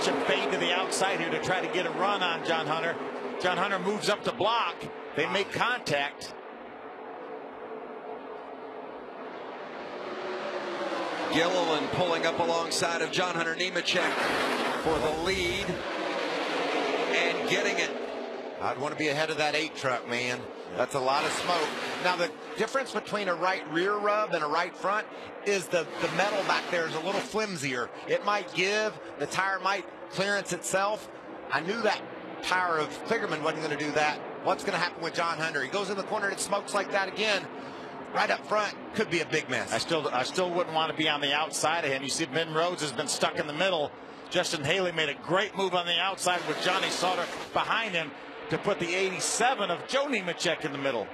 watch him fade to the outside here to try to get a run on John Hunter. John Hunter moves up to block. They make contact. Gilliland pulling up alongside of John Hunter Nemechek for the lead and getting it. I'd want to be ahead of that 8 truck, man. That's a lot of smoke. Now, the difference between a right rear rub and a right front is the metal back there is a little flimsier. It might give, the tire might clearance itself. I knew that tire of Kligerman wasn't going to do that. What's going to happen with John Hunter? He goes in the corner and it smokes like that again. Right up front, could be a big mess. I still wouldn't want to be on the outside of him. You see Ben Rhodes has been stuck in the middle. Justin Haley made a great move on the outside with Johnny Sauter behind him to put the 87 of Joe Nemechek in the middle.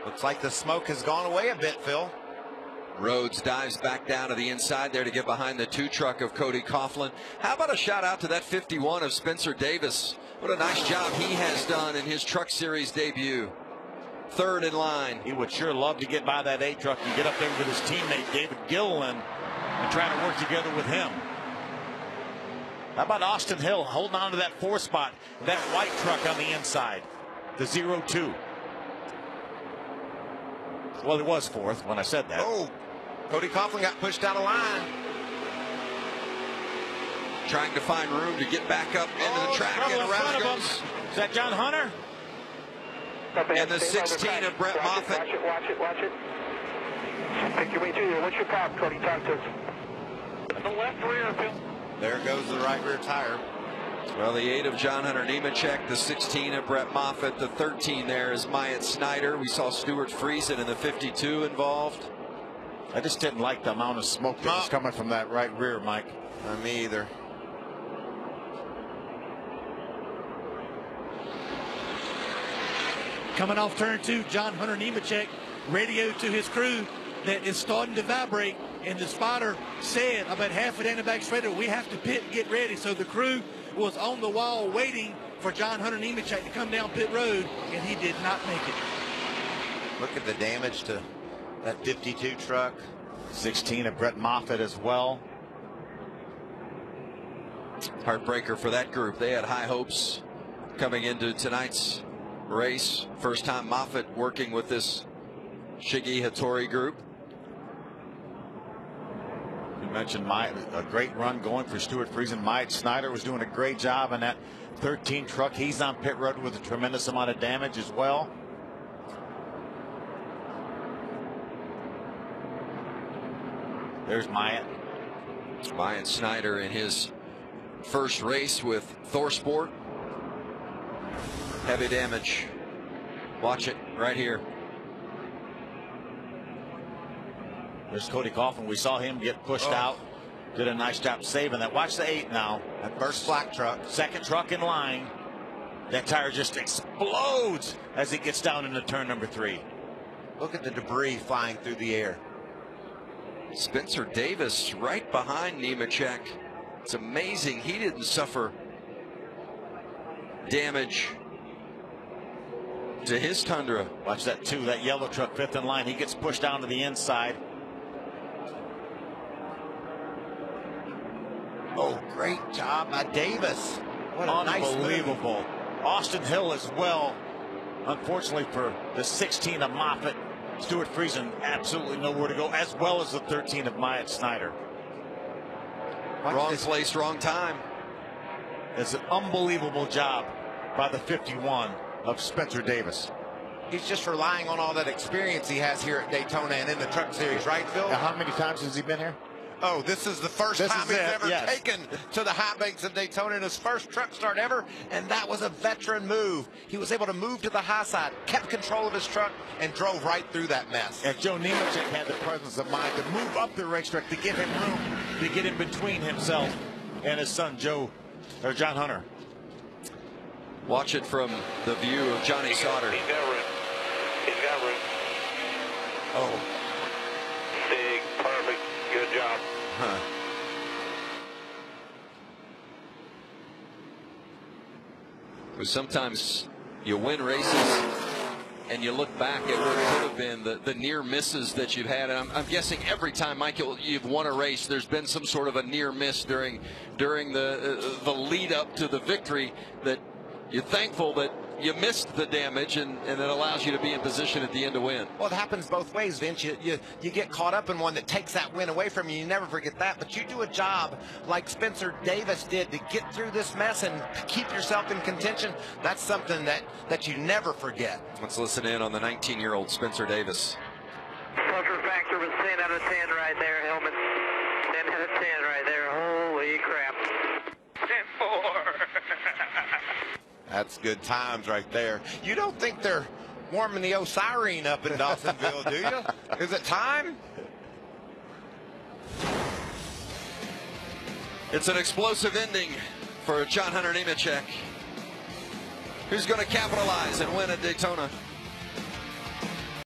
Looks like the smoke has gone away a bit, Phil. Rhodes dives back down to the inside there to get behind the 2 truck of Cody Coughlin. How about a shout out to that 51 of Spencer Davis? What a nice job he has done in his Truck Series debut. 3rd in line. He would sure love to get by that 8 truck and get up there with his teammate David Gilliland and try to work together with him. How about Austin Hill holding on to that 4 spot, that white truck on the inside, the 0-2. Well, it was 4th when I said that. Oh, Cody Coughlin got pushed out of line. Trying to find room to get back up into the track, and around goes. Is that John Hunter? And the 16 of Brett Moffitt. Watch it. Pick your way through there. What's your path, Cody? Talk to us. The left rear, Phil. There goes the right rear tire. Well, the 8 of John Hunter Nemechek, the 16 of Brett Moffitt, the 13 there is Myatt Snyder. We saw Stuart Friesen in the 52 involved. I just didn't like the amount of smoke that was coming from that right rear, Mike. Me either. Coming off turn 2, John Hunter Nemechek radioed to his crew that it's starting to vibrate, and the spotter said about half it in the back straighter, we have to pit and get ready. So the crew was on the wall waiting for John Hunter Nemechek to come down pit road, and he did not make it. Look at the damage to that 52 truck. 16 of Brett Moffitt as well. Heartbreaker for that group. They had high hopes coming into tonight's race. First time Moffitt working with this Shiggy Hattori group. You mentioned a great run going for Stuart Friesen. Myatt Snyder was doing a great job in that 13 truck. He's on pit road with a tremendous amount of damage as well. There's Myatt. Myatt Snyder in his first race with ThorSport. Heavy damage. Watch it right here. There's Cody Coughlin. We saw him get pushed out. Did a nice job saving that. Watch the 8 now. That first black truck. Second truck in line. That tire just explodes as it gets down into turn number 3. Look at the debris flying through the air. Spencer Davis right behind Nemechek. It's amazing he didn't suffer damage to his Tundra. Watch that 2, that yellow truck, 5th in line. He gets pushed down to the inside. Oh, great job by Davis. What a nice move. Unbelievable. Austin Hill as well. Unfortunately for the 16 of Moffitt, Stuart Friesen absolutely nowhere to go, as well as the 13 of Myatt Snyder. Wrong place, wrong time. It's an unbelievable job by the 51 of Spencer Davis. He's just relying on all that experience he has here at Daytona and in the Truck Series, right, Phil? How many times has he been here? Oh, this is the first time he's ever taken to the high banks of Daytona in his first truck start ever, and that was a veteran move. He was able to move to the high side, kept control of his truck, and drove right through that mess. And Joe Nemechek had the presence of mind to move up the racetrack to give him room to get in between himself and his son John Hunter. Watch it from the view of Johnny Sauter. He's got room. He's got room. Oh. Big, perfect, good job. Sometimes you win races and you look back at what could have been the near misses that you've had, and I'm guessing every time, Michael, you've won a race, there's been some sort of a near miss during the lead up to the victory that you're thankful that you missed the damage, and it allows you to be in position at the end to win. Well, it happens both ways, Vince. You get caught up in one that takes that win away from you. You never forget that. But you do a job like Spencer Davis did to get through this mess and keep yourself in contention. That's something that you never forget. Let's listen in on the 19-year-old Spencer Davis. Pleasure factor was 10 out of 10 right there, helmet. 10 out of 10 right there. Holy crap. 10-4. That's good times right there. You don't think they're warming the siren up in Dawsonville, do you? Is it time? It's an explosive ending for John Hunter Nemechek, who's going to capitalize and win at Daytona.